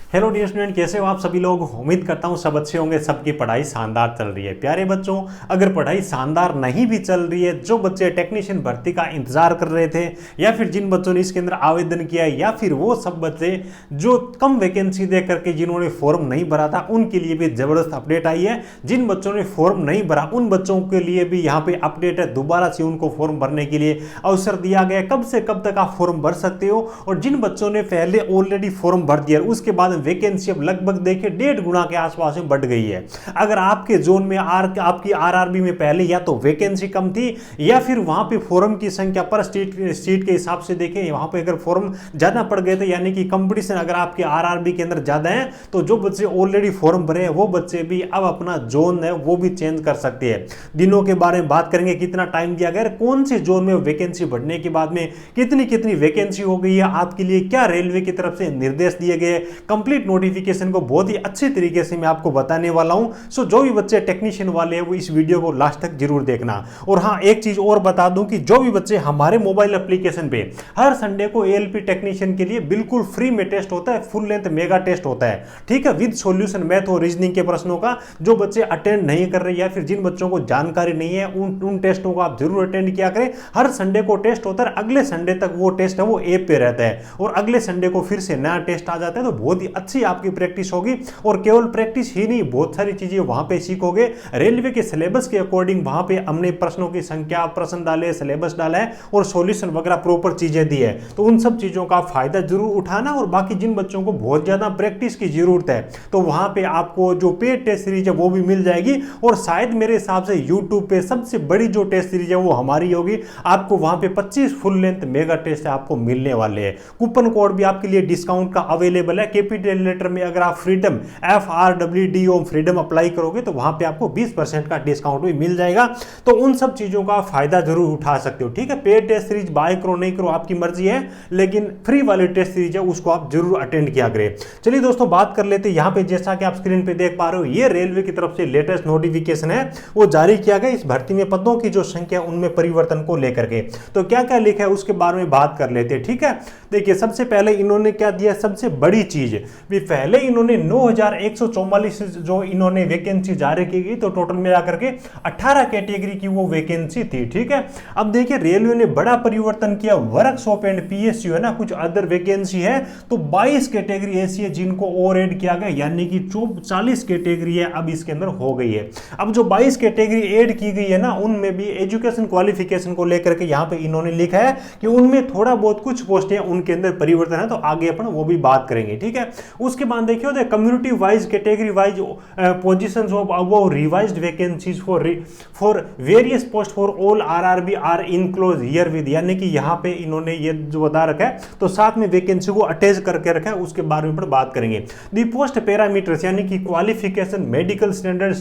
Hello dear student, कैसे हो आप सभी लोग। उम्मीद करता हूँ सब अच्छे होंगे, सबकी पढ़ाई शानदार चल रही है। प्यारे बच्चों, अगर पढ़ाई शानदार नहीं भी चल रही है, जो बच्चे टेक्नीशियन भर्ती का इंतजार कर रहे थे या फिर जिन बच्चों ने इसके अंदर आवेदन किया है या फिर वो सब बच्चे जो कम वैकेंसी दे करके जिन्होंने फॉर्म नहीं भरा था, उनके लिए भी जबरदस्त अपडेट आई है। जिन बच्चों ने फॉर्म नहीं भरा उन बच्चों के लिए भी यहाँ पे अपडेट है, दोबारा से उनको फॉर्म भरने के लिए अवसर दिया गया। कब से कब तक आप फॉर्म भर सकते हो, और जिन बच्चों ने पहले ऑलरेडी फॉर्म भर दिया उसके बाद वैकेंसी अब लगभग देखिए 1.5 गुना के आसपास में बढ़ गई है। अगर आपके जोन में आपकी आरआरबी में पहले या तो वैकेंसी कम थी या फिर वहां पे फॉर्म की संख्या पर सीट के हिसाब से देखें, वहां पे अगर फॉर्म ज्यादा पड़ गए थे यानी कि कंपटीशन अगर आपके आरआरबी के अंदर ज्यादा है, तो जो बच्चे ऑलरेडी फॉर्म भरे हैं वो बच्चे भी अब अपना जोन है वो भी चेंज कर सकते हैं। दिनों के बारे में बात करेंगे, कितना टाइम दिया गया, कौन से जोन में वैकेंसी बढ़ने के बाद में कितनी कितनी वैकेंसी हो गई है आपके लिए, क्या रेलवे की तरफ से निर्देश दिए गए, कंप्लीट नोटिफिकेशन को बहुत ही अच्छे तरीके से मैं आपको बताने वाला हूं। सो जो भी बच्चे टेक्नीशियन वाले हैं वो इस वीडियो को लास्ट तक जरूर देखना। और हाँ, एक चीज और बता दूं कि जो भी बच्चे हमारे मोबाइल एप्लीकेशन पे हर संडे को एएलपी टेक्नीशियन के लिए बिल्कुल फ्री में टेस्ट होता है, फुल लेंथ मेगा टेस्ट होता है, ठीक है, विद सॉल्यूशन मैथ और रीजनिंग के प्रश्नों का। जो बच्चे अटेंड नहीं कर रहे या फिर जिन बच्चों को जानकारी नहीं है उन टेस्टों को आप जरूर अटेंड किया करें। हर संडे को टेस्ट होता है, अगले संडे तक वो टेस्ट है वो ऐप पे रहता है, और अगले संडे को फिर से नया टेस्ट आ जाता है। तो बहुत ही अच्छी आपकी प्रैक्टिस होगी, और केवल प्रैक्टिस ही नहीं, बहुत सारी चीजें वहां पे सीखोगे। रेलवे के सिलेबस के अकॉर्डिंग वहां पे हमने प्रश्नों की संख्या, प्रश्न डाले, सिलेबस डाला है और सॉल्यूशन वगैरह प्रॉपर चीजें दी है। तो उन सब चीजों का फायदा जरूर उठाना। और बाकी जिन बच्चों को बहुत ज्यादा प्रैक्टिस की जरूरत है तो वहां पे आपको जो पेड टेस्ट सीरीज है वो भी मिल जाएगी, और शायद मेरे हिसाब से यूट्यूब पे सबसे बड़ी जो टेस्ट सीरीज है वो हमारी होगी। आपको वहां पे 25 फुल लेंथ मेगा टेस्ट आपको मिलने वाले हैं। कूपन कोड भी आपके लिए डिस्काउंट का अवेलेबल है। कैपिटल लेटर में अगर आप फ्रीडम FRWDOM फ्रीडम अप्लाई करोगे तो वहां पे आपको 20% का डिस्काउंट भी मिल जाएगा। तो उन सब चीजों का फायदा जरूर उठा सकते हो, ठीक है। पेड टेस्ट सीरीज बाय करो नहीं करो आपकी मर्जी है, लेकिन फ्री वाली टेस्ट सीरीज है उसको आप जरूर अटेंड किया करें। चलिए दोस्तों, बात कर लेते हैं। यहां पे जैसा कि आप स्क्रीन पे देख पा रहे हो, ये रेलवे की तरफ से लेटेस्ट नोटिफिकेशन है वो जारी किया गया इस भर्ती में पदों की जो संख्या उनमें परिवर्तन को लेकर के। तो क्या क्या लिखा है उसके बारे में बात कर लेते हैं, ठीक है। देखिए, सबसे पहले इन्होंने क्या दिया, सबसे बड़ी चीज भी, पहले इन्होंने 9144 जो इन्होंने वैकेंसी जारी की गई, तो टोटल में आकर के 18 कैटेगरी की वो वैकेंसी थी, ठीक है। अब देखिए, रेलवे ने बड़ा परिवर्तन किया। वर्कशॉप एंड पीएसयू है ना, कुछ अदर वैकेंसी है, तो 22 कैटेगरी ऐसी है जिनको और ऐड किया गया, यानी कि 40 कैटेगरी है अब इसके अंदर हो गई है। अब जो 22 कैटेगरी ऐड की गई है ना, उनमें भी एजुकेशन क्वालिफिकेशन को लेकर के यहाँ पे इन्होंने लिखा है कि उनमें थोड़ा बहुत कुछ पोस्टें उनके अंदर परिवर्तन है, तो आगे अपन वो भी बात करेंगे, ठीक है। उसके बाद देखिए, community wise category wise positions of वो revised vacancies for various post for all RRB are enclose herewith, यानी कि यहाँ पे इन्होंने ये जो बता रखा है, तो साथ में वैकेंसी को अटैच करके रखा है, उसके बारे में बात करेंगे। दी पोस्ट पैरामीटर्स, यानी कि qualification, medical standard,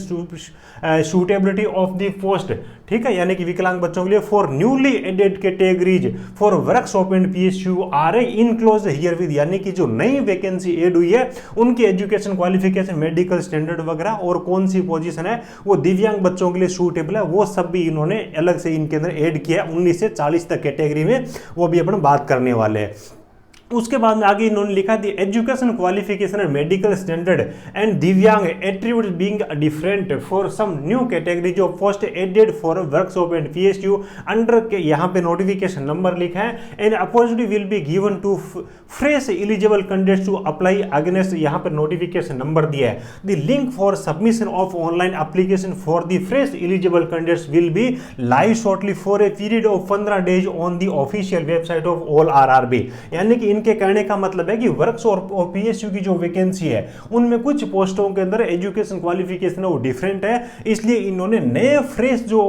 suitability of the post, ठीक है, यानी कि विकलांग बच्चों के लिए for newly added categories for workshop and PSU are enclose herewith, यानी कि जो नई वैकेंसी ऐड हुई है उनकी एजुकेशन क्वालिफिकेशन, मेडिकल स्टैंडर्ड वगैरह और कौन सी पोजीशन है वो दिव्यांग बच्चों के लिए सूटेबल है, वो सब भी इन्होंने अलग से इनके अंदर ऐड किया 19 से 40 तक कैटेगरी में, वो भी अपन बात करने वाले हैं। उसके बाद में आगे इन्होंने लिखा थी education qualification and medical standard and divyang attributes being different for some new category of post added for workshop and PSU under के, यहाँ पे नोटिफिकेशन नंबर लिखा है, and opportunity will be given to fresh eligible candidates to apply against, यहाँ पर notification number दिया है। The link for submission of online application for the fresh eligible candidates will be live shortly for a period of 15 days on the official website of all RRB, यानी कि इनके कहने का मतलब है कि वर्कशॉप और पीएसयू की जो वैकेंसी है उनमें कुछ पोस्टों के अंदर एजुकेशन क्वालिफिकेशन है वो डिफरेंट है, इसलिए इन्होंने नए फ्रेश जो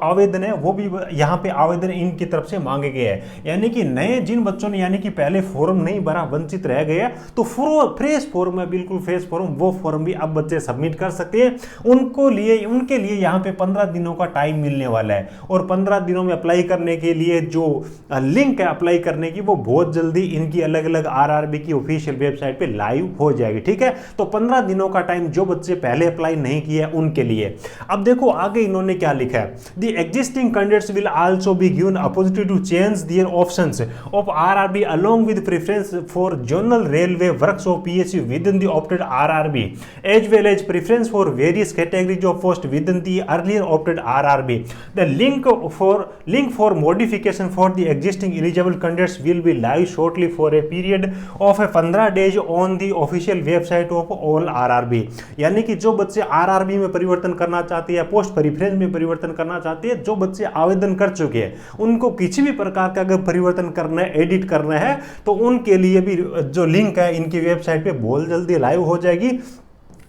आवेदन है वो भी यहाँ पे आवेदन इनकी तरफ से मांगे गए हैं। यानी कि नए जिन बच्चों ने यानी कि पहले फॉर्म नहीं भरा, वंचित रह गए, तो फ्रेश फॉर्म है, बिल्कुल फ्रेश फॉर्म, वो फॉर्म भी अब बच्चे सबमिट कर सकते हैं। उनके लिए यहाँ पे 15 दिनों का टाइम मिलने वाला है, और 15 दिनों में अप्लाई करने के लिए जो लिंक है अप्लाई करने की वो बहुत जल्दी इनकी आपकी अलग अलग आरआरबी की ऑफिशियल वेबसाइट पे लाइव हो जाएगी। ठीक है, तो 15 दिनों का टाइम जो बच्चे पहले अप्लाई नहीं किए उनके लिए। अब देखो आगे इन्होंने क्या लिखा है, the existing candidates will also be given opportunity to change their options of RRB along with preference for general railway works of PSU within the opted RRB as well as preference for various categories of post within the earlier opted RRB. The link for modification for the existing eligible candidates will be live shortly for a period of 15 days on the official website of all RRB. यानी कि जो बच्चे RRB में परिवर्तन करना चाहते हैं या पोस्ट प्रेफरेंस में परिवर्तन करना चाहते हैं, जो बच्चे आवेदन कर चुके हैं, उनको किसी भी प्रकार का अगर परिवर्तन करना है, एडिट करना है, तो उनके लिए भी जो लिंक है इनकी वेबसाइट पे बहुत जल्दी लाइव हो जाएगी।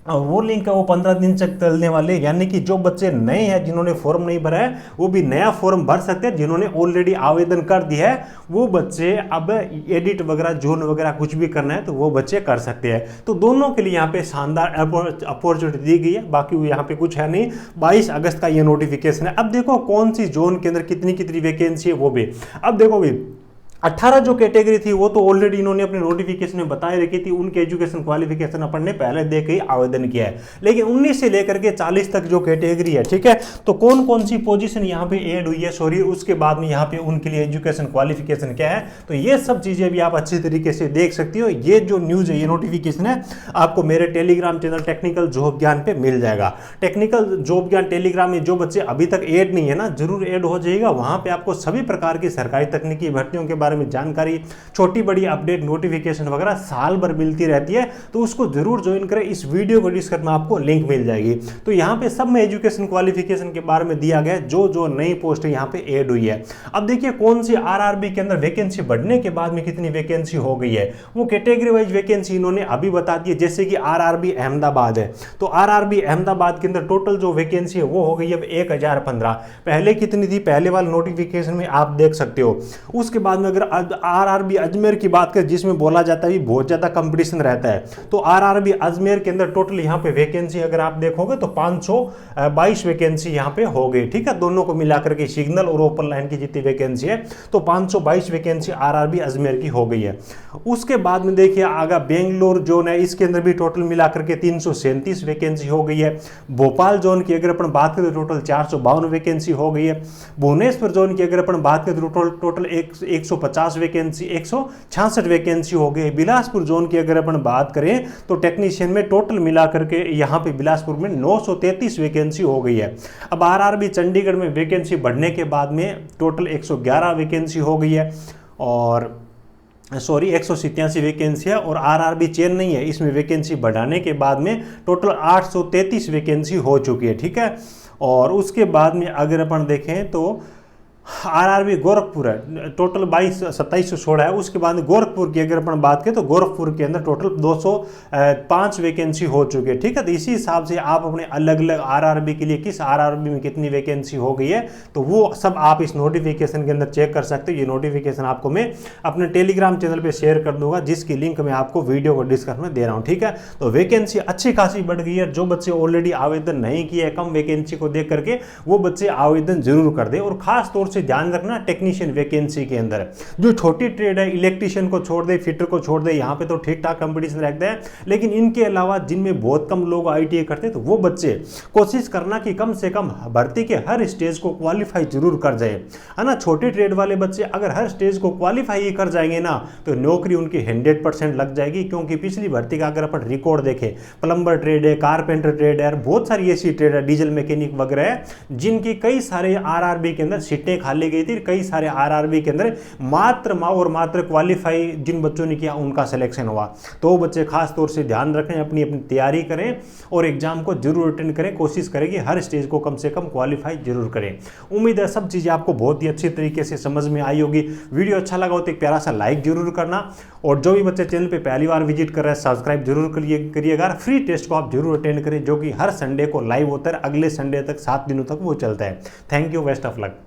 और वो लिंक है वो 15 दिन तक चलने वाले, यानी कि जो बच्चे नए हैं जिन्होंने फॉर्म नहीं भरा है वो भी नया फॉर्म भर सकते हैं। जिन्होंने ऑलरेडी आवेदन कर दिया है वो बच्चे अब एडिट वगैरह जोन वगैरह कुछ भी करना है तो वो बच्चे कर सकते हैं। तो दोनों के लिए यहाँ पे शानदार अपॉर्चुनिटी दी गई है। बाकी यहाँ पे कुछ है नहीं, 22 अगस्त का ये नोटिफिकेशन है। अब देखो कौन सी जोन के अंदर कितनी कितनी वैकेंसी है वो भी। अब देखो भी 18 जो कैटेगरी थी वो तो ऑलरेडी इन्होंने अपने नोटिफिकेशन में बताए रखी थी, उनके एजुकेशन क्वालिफिकेशन अपन ने पहले देख के ही आवेदन किया है। लेकिन 19 से लेकर के 40 तक जो कैटेगरी है, ठीक है, तो कौन कौन सी पोजीशन यहाँ पे ऐड हुई है, सॉरी उसके बाद में यहाँ पे उनके लिए एजुकेशन क्वालिफिकेशन क्या है, तो ये सब चीजें भी आप अच्छी तरीके से देख सकती हो। ये जो न्यूज है, ये नोटिफिकेशन है, आपको मेरे टेलीग्राम चैनल टेक्निकल जॉब ज्ञान पे मिल जाएगा। टेक्निकल जॉब ज्ञान टेलीग्राम में जो बच्चे अभी तक ऐड नहीं है ना, जरूर ऐड हो जाएगा। वहां पे आपको सभी प्रकार की सरकारी तकनीकी भर्तियों के में जानकारी, छोटी बड़ी अपडेट, नोटिफिकेशन वगैरह साल भर मिलती रहती है, तो उसको जरूर ज्वाइन करें। इस वीडियो को डिस्क्रिप्शन में आपको लिंक मिल जाएगी। तो यहाँ पे सब में एजुकेशन क्वालिफिकेशन के बारे में दिया गया है, जो जो नई पोस्ट यहाँ पे ऐड हुई है। अब देखिए कौन सी आरआरबी के अंदर वैकेंसी बढ़ने के बाद में कितनी वैकेंसी हो गई है, वो कैटेगरी वाइज वैकेंसी इन्होंने अभी बता दी है। जैसे कि आरआरबी अहमदाबाद है, तो आरआरबी अहमदाबाद के अंदर टोटल जो वैकेंसी है वो हो गई अब 1015। पहले कितनी थी, पहले वाले नोटिफिकेशन में आप देख सकते हो। उसके बाद में अगर आरआरबी अजमेर की बात करें, जिसमें बोला जाता है बहुत ज्यादा कंपटीशन रहता है, तो आरआरबी अजमेर के अंदर टोटल यहाँ पे वैकेंसी अगर आप देखोगे तो 522 वैकेंसी यहाँ पे हो गई। ठीक है, दोनों को मिलाकर के सिग्नल और ओपन लाइन की जितनी वैकेंसी है तो 522 वैकेंसी आरआरबी अजमेर की हो गई है। उसके बाद में देखिए आगे बेंगलोर जोन है, इसके अंदर भी टोटल मिलाकर के 337 वैकेंसी हो गई है। भोपाल जोन की अगर अपन बात करें तो टोटल 452 वैकेंसी हो गई है। भुवनेश्वर जोन की अगर अपन बात करें तो टोटल 150 वैकेंसी, 166 वैकेंसी हो गई। बिलासपुर जोन की अगर अपन बात करें तो टेक्नीशियन में टोटल मिलाकर के यहाँ पे बिलासपुर में 933 वैकेंसी हो गई है। अब आरआरबी चंडीगढ़ में वैकेंसी बढ़ने के बाद में टोटल 111 वैकेंसी हो गई है, और सॉरी 187 वैकेंसी है। और आरआरबी चेन्नई है, इसमें वैकेंसी बढ़ाने के बाद में टोटल 833 वैकेंसी हो चुकी है। ठीक है, और उसके बाद में अगर अपन देखें तो आरआरबी गोरखपुर है, टोटल 2716 है। उसके बाद गोरखपुर की अगर अपन बात करें तो गोरखपुर के अंदर टोटल 205 वैकेंसी हो चुकी है। ठीक है, तो इसी हिसाब से आप अपने अलग अलग आरआरबी के लिए किस आरआरबी में कितनी वैकेंसी हो गई है तो वो सब आप इस नोटिफिकेशन के अंदर चेक कर सकते हो। ये नोटिफिकेशन आपको मैं अपने टेलीग्राम चैनल पर शेयर कर दूंगा, जिसकी लिंक मैं आपको वीडियो को डिस्क्रिप्शन में दे रहा हूँ। ठीक है, तो वैकेंसी अच्छी खासी बढ़ गई है। जो बच्चे ऑलरेडी आवेदन नहीं किए कम वैकेंसी को देख करके, वो बच्चे आवेदन जरूर कर दे। और खास तौर से ध्यान रखना टेक्नीशियन वैकेंसी के अंदर जो छोटी ट्रेड है, इलेक्ट्रिशियन को छोड़ दे, फिटर को छोड़ दे, यहाँ पे तो ठीक ठाक कंपटीशन रहता है। लेकिन इनके अलावा जिनमें बहुत कम लोग आईटीआई करते हैं तो वो बच्चे कोशिश करना कि कम से कम भर्ती के हर स्टेज को क्वालिफाई जरूर कर जाए, है ना। छोटे ट्रेड वाले बच्चे अगर हर स्टेज को क्वालिफाई कर जाएंगे ना तो नौकरी उनकी 100% लग जाएगी। क्योंकि पिछली भर्ती का अगर अपन रिकॉर्ड देखें, प्लम्बर ट्रेड है, कारपेंटर ट्रेड है, बहुत सारी ऐसी ट्रेड है, डीजल मैकेनिक वगैरह है, जिनकी कई सारे आरआरबी के अंदर सीटें खाली गई थी। कई सारे आरआरबी के अंदर मात्र क्वालिफाई जिन बच्चों ने किया उनका सिलेक्शन हुआ। तो बच्चे खास तौर से ध्यान रखें, अपनी तैयारी करें और एग्जाम को जरूर अटेंड करें। कोशिश करें कि हर स्टेज को कम से कम क्वालिफाई जरूर करें। उम्मीद है सब चीजें आपको बहुत ही अच्छी तरीके से समझ में आई होगी। वीडियो अच्छा लगा हो तो एक प्यारा सा लाइक जरूर करना, और जो भी बच्चे चैनल पे पहली बार विजिट कर रहे हैं सब्सक्राइब जरूर करिएगा। फ्री टेस्ट को आप जरूर अटेंड करें, जो कि हर संडे को लाइव होता है, अगले संडे तक 7 दिनों तक वो चलता है। Thank you, best of luck.